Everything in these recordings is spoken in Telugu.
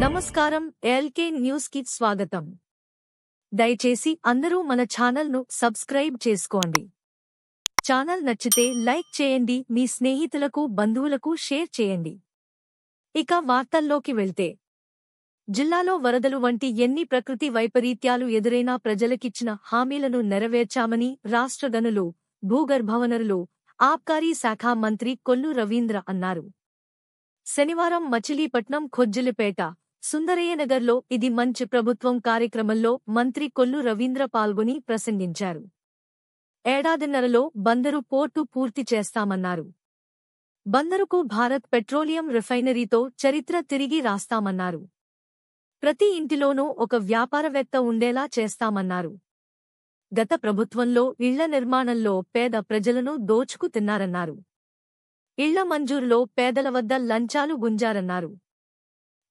నమస్కారం. ఎల్కే న్యూస్ కి స్వాగతం. దయచేసి అందరూ మన ఛానల్ ను సబ్స్క్రైబ్ చేసుకోండి. ఛానల్ నచ్చితే లైక్ చేయండి, మీ స్నేహితులకు బంధువులకు షేర్ చేయండి. ఇక వార్తల్లోకి వెళ్తే, జిల్లాలో వరదలు వంటి ఎన్ని ప్రకృతి వైపరీత్యాలు ఎదురైనా ప్రజలకిచ్చిన హామీలను నెరవేర్చామని రాష్ట్ర గనులు, భూగర్భవనరులు, ఆబ్కారీ శాఖ మంత్రి కొల్లు రవీంద్ర అన్నారు. శనివారం మచిలీపట్నం, ఖొజ్జలిపేట, సుందరయ్యనగర్లో ఇది మంచి ప్రభుత్వం కార్యక్రమంలో మంత్రి కొల్లు రవీంద్ర పాల్గొని ప్రసంగించారు. ఏడాదిన్నరలో బందరు పోర్టు పూర్తి చేస్తామన్నారు. బందరుకు భారత్ పెట్రోలియం రిఫైనరీతో చరిత్ర తిరిగి రాస్తామన్నారు. ప్రతి ఇంటిలోనూ ఒక వ్యాపారవేత్త ఉండేలా చేస్తామన్నారు. గత ప్రభుత్వంలో ఇళ్ల నిర్మాణంలో పేద ప్రజలను దోచుకు తిన్నారన్నారు. ఇళ్ల మంజూరులో పేదల వద్ద లంచాలు గుంజారన్నారు.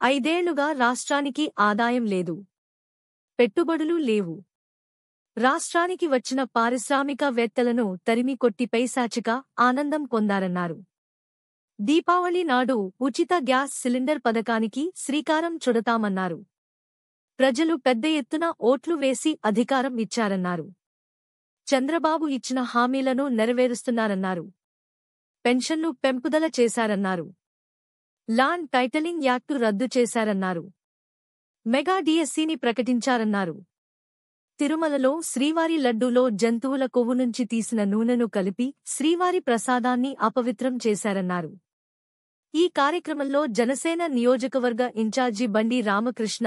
5 ఏళ్లుగా రాష్ట్రానికి ఆదాయం లేదు, పెట్టుబడులు లేవు. రాష్ట్రానికి వచ్చిన పారిశ్రామికవేత్తలను తరిమి కొట్టి పైశాచిక ఆనందం పొందారన్నారు. దీపావళి నాడు ఉచిత గ్యాస్ సిలిండర్ పథకానికి శ్రీకారం చుడతామన్నారు. ప్రజలు పెద్ద ఎత్తున ఓట్లు వేసి అధికారం ఇచ్చారన్నారు. చంద్రబాబు ఇచ్చిన హామీలను నెరవేరుస్తున్నారన్నారు. పెన్షన్లు పెంపుదల చేశారన్నారు. ల్యాండ్ టైటిలింగ్ యాక్టు రద్దు చేశారన్నారు. మెగా డిఎస్సిని ప్రకటించారన్నారు. తిరుమలలో శ్రీవారి లడ్డూలో జంతువుల కొవ్వు నుంచి తీసిన నూనెను కలిపి శ్రీవారి ప్రసాదాన్ని అపవిత్రం చేశారన్నారు. ఈ కార్యక్రమంలో జనసేన నియోజకవర్గ ఇన్ఛార్జి బండి రామకృష్ణ,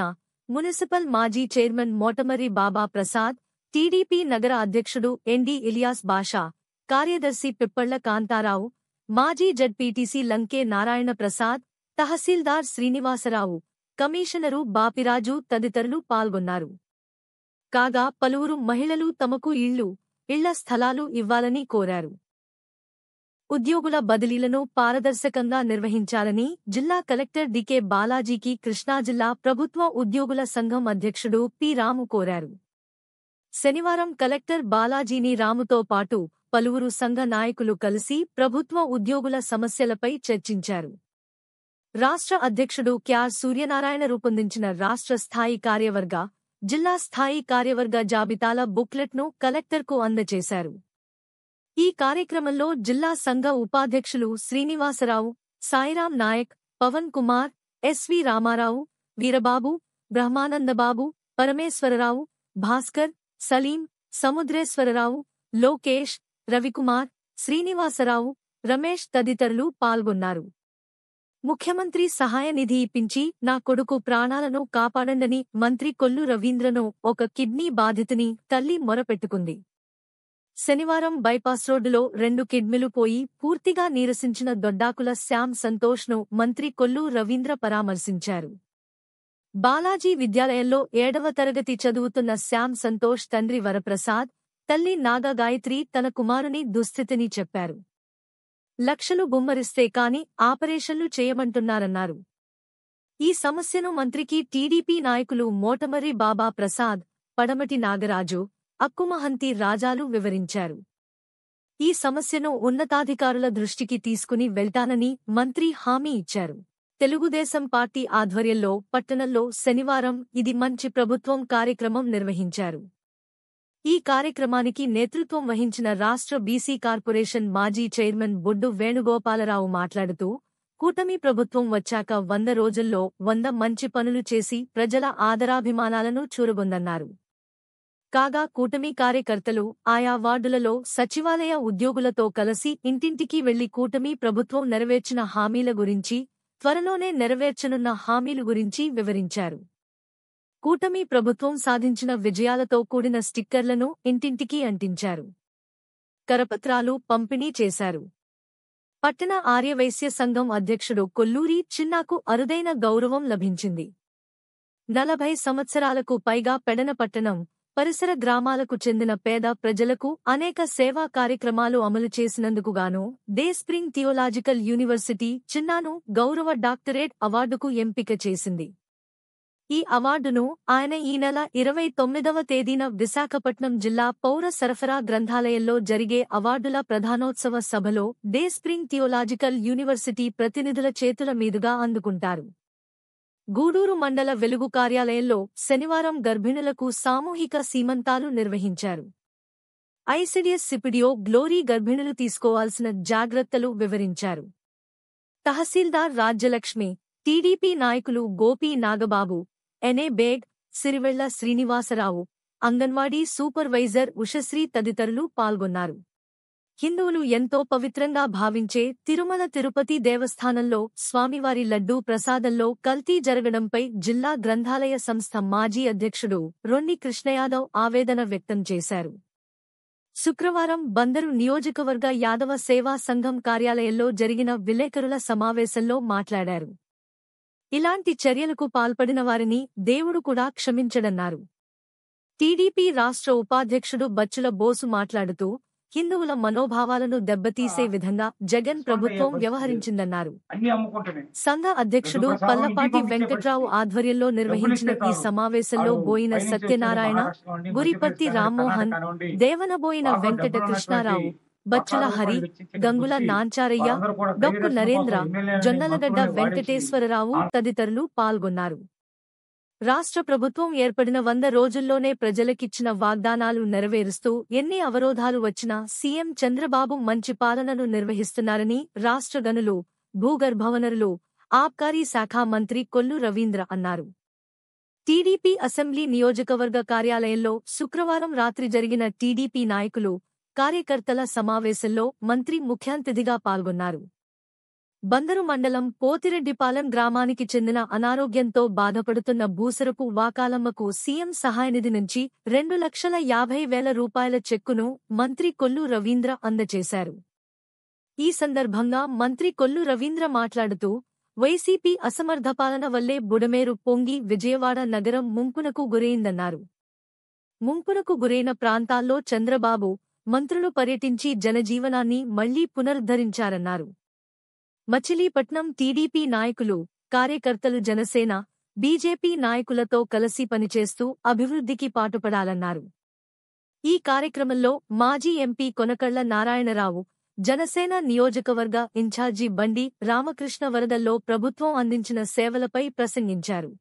మున్సిపల్ మాజీ చైర్మన్ మోటమర్రి బాబా ప్రసాద్, టీడీపీ నగర అధ్యక్షుడు ఎన్డి ఇలియాస్ బాషా, కార్యదర్శి పిప్పళ్ల కాంతారావు, మాజీ జడ్పీటీసీ లంకే నారాయణ ప్రసాద్, తహసీల్దార్ శ్రీనివాసరావు, కమిషనరు బాపిరాజు తదితరులు పాల్గొన్నారు. కాగా పలువురు మహిళలు తమకు ఇళ్ల స్థలాలు ఇవ్వాలని కోరారు. ఉద్యోగుల బదిలీలను పారదర్శకంగా నిర్వహించాలని జిల్లా కలెక్టర్ డికే బాలాజీకి కృష్ణా జిల్లా ప్రభుత్వ ఉద్యోగుల సంఘం అధ్యక్షుడు పి. రాము కోరారు. శనివారం కలెక్టర్ బాలాజీని రాముతో పాటు పలువురు సంఘ నాయకులు కలిసి ప్రభుత్వ ఉద్యోగుల సమస్యలపై చర్చించారు. రాష్ట్ర అధ్యక్షుడు క్యార్ సూర్యనారాయణ రూపొందించిన రాష్ట్ర స్థాయి కార్యవర్గ, జిల్లా స్థాయి కార్యవర్గ జాబితాల బుక్లెట్ను కలెక్టర్కు అందజేశారు. ఈ కార్యక్రమంలో జిల్లా సంఘ ఉపాధ్యక్షులు శ్రీనివాసరావు, సాయిరాం నాయక్, పవన్ కుమార్, ఎస్వి రామారావు, వీరబాబు, బ్రహ్మానందబాబు, పరమేశ్వరరావు, భాస్కర్, సలీం, సముద్రేశ్వరరావు, లోకేష్, రవికుమార్, శ్రీనివాసరావు, రమేష్ తదితరులు పాల్గొన్నారు. ముఖ్యమంత్రి సహాయ నిధి ఇప్పించి నా కొడుకు ప్రాణాలను కాపాడండని మంత్రి కొల్లు రవీంద్రను ఒక కిడ్నీ బాధితుని తల్లి మొరపెట్టుకుంది. శనివారం బైపాస్ రోడ్డులో 2 కిడ్నీలు పోయి పూర్తిగా నీరసించిన దొడ్డాకుల శ్యామ్ సంతోష్ను మంత్రి కొల్లు రవీంద్ర పరామర్శించారు. బాలాజీ విద్యాలయంలో 7వ తరగతి చదువుతున్న శ్యామ్ సంతోష్ తండ్రి వరప్రసాద్, తల్లి నాగా గాయత్రి తన కుమారుని దుస్థితిని చెప్పారు. లక్షలు గుమ్మరిస్తే కాని ఆపరేషన్లు చేయమంటున్నారన్నారు. ఈ సమస్యను మంత్రికి టీడీపీ నాయకులు మోటమర్రి బాబా ప్రసాద్, పడమటి నాగరాజు, అక్కుమహంతి రాజాలు వివరించారు. ఈ సమస్యను ఉన్నతాధికారుల దృష్టికి తీసుకుని వెళ్తానని మంత్రి హామీ ఇచ్చారు. తెలుగుదేశం పార్టీ ఆధ్వర్యంలో పట్టణంలో శనివారం ఇది మంచి ప్రభుత్వం కార్యక్రమం నిర్వహించారు. ఈ కార్యక్రమానికి నేతృత్వం వహించిన రాష్ట్ర బీసీ కార్పొరేషన్ మాజీ చైర్మన్ బొడ్డు వేణుగోపాలరావు మాట్లాడుతూ, కూటమి ప్రభుత్వం వచ్చాక 100 రోజుల్లో 100 మంచి పనులు చేసి ప్రజల ఆదరాభిమానాలను చూరగొందన్నారు. కాగా కూటమి కార్యకర్తలు ఆయా వార్డులలో సచివాలయ ఉద్యోగులతో కలిసి ఇంటింటికి వెళ్లి కూటమి ప్రభుత్వం నెరవేర్చిన హామీల గురించి, త్వరలోనే నెరవేర్చనున్న హామీల గురించి వివరించారు. కూటమి ప్రభుత్వం సాధించిన విజయాలతో కూడిన స్టిక్కర్లను ఇంటింటికి అంటించారు. కరపత్రాలు పంపిణీ చేశారు. పట్టణ ఆర్యవైశ్య సంఘం అధ్యక్షుడు కొల్లూరి చిన్నాకు అరుదైన గౌరవం లభించింది. 40 సంవత్సరాలకు పైగా పెడన పట్టణం, పరిసర గ్రామాలకు చెందిన పేద ప్రజలకు అనేక సేవా కార్యక్రమాలు అమలు చేసినందుకుగాను డే స్ప్రింగ్ థియోలాజికల్ యూనివర్సిటీ చిన్నాను గౌరవ డాక్టరేట్ అవార్డుకు ఎంపిక చేసింది. ఈ అవార్డును ఆయన ఈ నెల 29వ తేదీన విశాఖపట్నం జిల్లా పౌర సరఫరా గ్రంథాలయంలో జరిగే అవార్డుల ప్రధానోత్సవ సభలో డే స్ప్రింగ్ థియోలాజికల్ యూనివర్సిటీ ప్రతినిధుల చేతుల మీదుగా అందుకుంటారు. గూడూరు మండల వెలుగు కార్యాలయంలో శనివారం గర్భిణులకు సామూహిక సీమంతాలు నిర్వహించారు. ఐసిడిఎస్ సిపిడిఓ గ్లోరీ గర్భిణులు తీసుకోవాల్సిన జాగ్రత్తలు వివరించారు. తహసీల్దార్ రాజ్యలక్ష్మి, టీడీపీ నాయకులు గోపీ నాగబాబు, ఎన్ఏ బేగ్, సిరివెళ్ల శ్రీనివాసరావు, అంగన్వాడీ సూపర్వైజర్ ఉషశ్రీ తదితరులు పాల్గొన్నారు. హిందువులు ఎంతో పవిత్రంగా భావించే తిరుమల తిరుపతి దేవస్థానంలో స్వామివారి లడ్డూ ప్రసాదంలో కల్తీ జరగడంపై జిల్లా గ్రంథాలయ సంస్థ మాజీ అధ్యక్షుడు రొన్ని కృష్ణయాదవ్ ఆవేదన వ్యక్తం చేశారు. శుక్రవారం బందరు నియోజకవర్గ యాదవ సేవా సంఘం కార్యాలయంలో జరిగిన విలేకరుల సమావేశంలో మాట్లాడారు. ఇలాంటి చర్యలకు పాల్పడిన వారిని దేవుడు కూడా క్షమించడన్నారు. టీడీపీ రాష్ట్ర ఉపాధ్యక్షుడు బచ్చుల బోసు మాట్లాడుతూ హిందువుల మనోభావాలను దెబ్బతీసే విధంగా జగన్ ప్రభుత్వం వ్యవహరించిందన్నారు. సంఘ అధ్యక్షుడు పల్లపాటి వెంకట్రావు ఆధ్వర్యంలో నిర్వహించిన ఈ సమావేశంలో బోయిన సత్యనారాయణ, గురిపర్తి రామ్మోహన్, దేవనబోయిన వెంకట కృష్ణారావు, బచ్చుల హరి, గంగుల నాంచారయ్య, డొక్కు నరేంద్ర, జొన్నలగడ్డ వెంకటేశ్వరరావు తదితరులు పాల్గొన్నారు. రాష్ట్ర ప్రభుత్వం ఏర్పడిన 100 రోజుల్లోనే ప్రజలకిచ్చిన వాగ్దానాలు నెరవేరుస్తూ ఎన్ని అవరోధాలు వచ్చినా సీఎం చంద్రబాబు మంచి పాలనను నిర్వహిస్తున్నారని రాష్ట్ర గనులు, భూగర్భవనరులు, ఆబ్కారీ శాఖ మంత్రి కొల్లు రవీంద్ర అన్నారు. టీడీపీ అసెంబ్లీ నియోజకవర్గ కార్యాలయంలో శుక్రవారం రాత్రి జరిగిన టీడీపీ నాయకులు, కార్యకర్తల సమావేశంలో మంత్రి ముఖ్యాంతిథిగా పాల్గొన్నారు. బందరు మండలం పోతిరెడ్డిపాలెం గ్రామానికి చెందిన అనారోగ్యంతో బాధపడుతున్న బూసరపు వాకాలమ్మకు సీఎం సహాయనిధి నుంచి 2,50,000 రూపాయల చెక్కును మంత్రి కొల్లు రవీంద్ర అందజేశారు. ఈ సందర్భంగా మంత్రి కొల్లు రవీంద్ర మాట్లాడుతూ వైసీపీ అసమర్థ పాలన వల్లే బుడమేరు పొంగి విజయవాడ నగరం ముంపునకు గురైందన్నారు. ముంపునకు గురైన ప్రాంతాల్లో చంద్రబాబు, మంత్రులు పర్యటించి జనజీవనాన్ని మళ్లీ పునరుద్ధరించారన్నారు. మచిలీపట్నం టీడీపీ నాయకులు, కార్యకర్తలు జనసేన, బీజేపీ నాయకులతో కలిసి పనిచేస్తూ అభివృద్ధికి పాటుపడాలన్నారు. ఈ కార్యక్రమంలో మాజీ ఎంపీ కొనకళ్ల నారాయణరావు, జనసేన నియోజకవర్గ ఇన్ఛార్జి బండి రామకృష్ణ వరదల్లో ప్రభుత్వం అందించిన సేవలపై ప్రసంగించారు.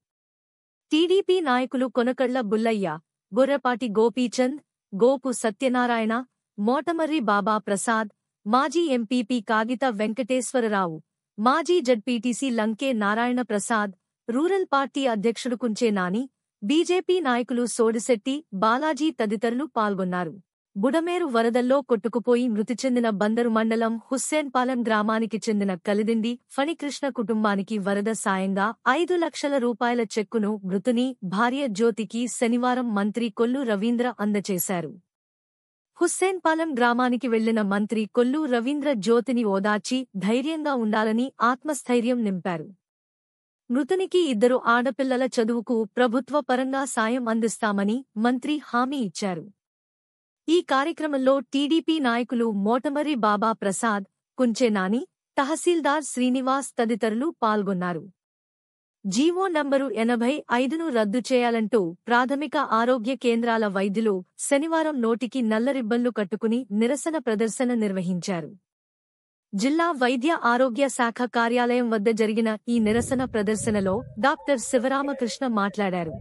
టీడీపీ నాయకులు కొనకళ్ల బుల్లయ్య, బుర్రపాటి గోపీచంద్, గోపు సత్యనారాయణ, మోటమర్రి బాబా ప్రసాద్, మాజీ ఎంపీపీ కాగిత వెంకటేశ్వరరావు, మాజీ ZPTC లంకే Narayana Prasad, rural party అధ్యక్షుడు కుంచే నాని, బీజేపీ నాయకులు సోడిశెట్టి, బాలాజీ తదితరులు పాల్గొన్నారు. బుడమేరు వరదల్లో కొట్టుకుపోయి మృతి చెందిన బందరు మండలం హుస్సేన్పాలెం గ్రామానికి చెందిన కలిదిండి ఫణికృష్ణ కుటుంబానికి వరద సాయంగా 5 లక్షల రూపాయల చెక్కును మృతుని భార్య జ్యోతికి శనివారం మంత్రి కొల్లు రవీంద్ర అందజేశారు. హుస్సేన్పాలెం గ్రామానికి వెళ్లిన మంత్రి కొల్లు రవీంద్ర జ్యోతిని ఓదార్చి ధైర్యంగా ఉండాలని ఆత్మస్థైర్యం నింపారు. మృతునికి 2 ఆడపిల్లల చదువుకు ప్రభుత్వ పరంగా సాయం అందిస్తామని మంత్రి హామీ ఇచ్చారు. ఈ కార్యక్రమంలో టీడీపీ నాయకులు మోటమర్రి బాబా ప్రసాద్, కుంచే నాని, తహసీల్దార్ శ్రీనివాస్ తదితరులు పాల్గొన్నారు. జీవో నంబరు 85ను రద్దు చేయాలంటూ ప్రాథమిక ఆరోగ్య కేంద్రాల వైద్యులు శనివారం నోటికి నల్ల రిబ్బన్లు కట్టుకుని నిరసన ప్రదర్శన నిర్వహించారు. జిల్లా వైద్య ఆరోగ్య శాఖ కార్యాలయం వద్ద జరిగిన ఈ నిరసన ప్రదర్శనలో డాక్టర్ శివరామకృష్ణ మాట్లాడారు.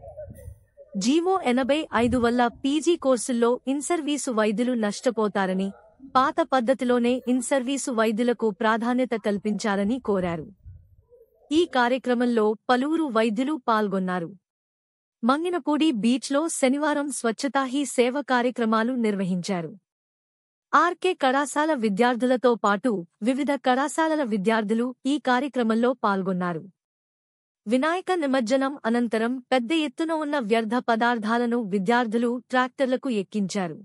జీవో 85 వల్ల పీజీ కోర్సుల్లో ఇన్సర్వీసు వైద్యులు నష్టపోతారని, పాత పద్ధతిలోనే ఇన్సర్వీసు వైద్యులకు ప్రాధాన్యత కల్పించాలని కోరారు. ఈ కార్యక్రమంలో పలువురు వైద్యులు పాల్గొన్నారు. మంగినపూడి బీచ్లో శనివారం స్వచ్ఛతా హీ సేవ కార్యక్రమాలు నిర్వహించారు. ఆర్కే కళాశాల విద్యార్థులతో పాటు వివిధ కళాశాలల విద్యార్థులు ఈ కార్యక్రమంలో పాల్గొన్నారు. వినాయక నిమజ్జనం అనంతరం పెద్ద ఎత్తున ఉన్న వ్యర్థ పదార్థాలను విద్యార్థులు ట్రాక్టర్లకు ఎక్కించారు.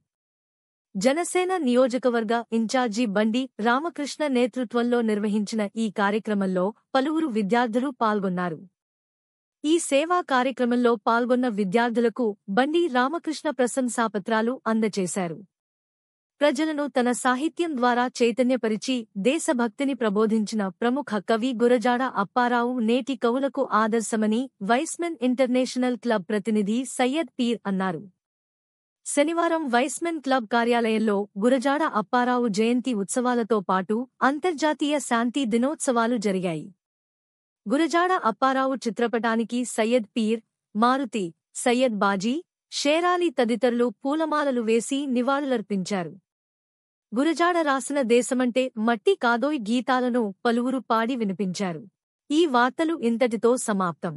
జనసేన నియోజకవర్గ ఇన్ఛార్జి బండి రామకృష్ణ నేతృత్వంలో నిర్వహించిన ఈ కార్యక్రమంలో పలువురు విద్యార్థులు పాల్గొన్నారు. ఈ సేవా కార్యక్రమంలో పాల్గొన్న విద్యార్థులకు బండి రామకృష్ణ ప్రశంసాపత్రాలు అందజేశారు. ప్రజలను తన సాహిత్యం ద్వారా చైతన్యపరిచి దేశభక్తిని ప్రబోధించిన ప్రముఖ కవి గురజాడ అప్పారావు నేటి కవులకు ఆదర్శమని వైస్మెన్ ఇంటర్నేషనల్ క్లబ్ ప్రతినిధి సయ్యద్ పీర్ అన్నారు. శనివారం వైస్మెన్ క్లబ్ కార్యాలయంలో గురజాడ అప్పారావు జయంతి ఉత్సవాలతో పాటు అంతర్జాతీయ శాంతి దినోత్సవాలు జరిగాయి. గురజాడ అప్పారావు చిత్రపటానికి సయ్యద్ పీర్, మారుతి, సయ్యద్ బాజీ, షేరాలి తదితరులు పూలమాలలు వేసి నివాళులర్పించారు. గురజాడ రాసిన దేశమంటే మట్టి కాదోయ్ గీతాలను పలువురు పాడి వినిపించారు. ఈ వార్తలు ఇంతటితో సమాప్తం.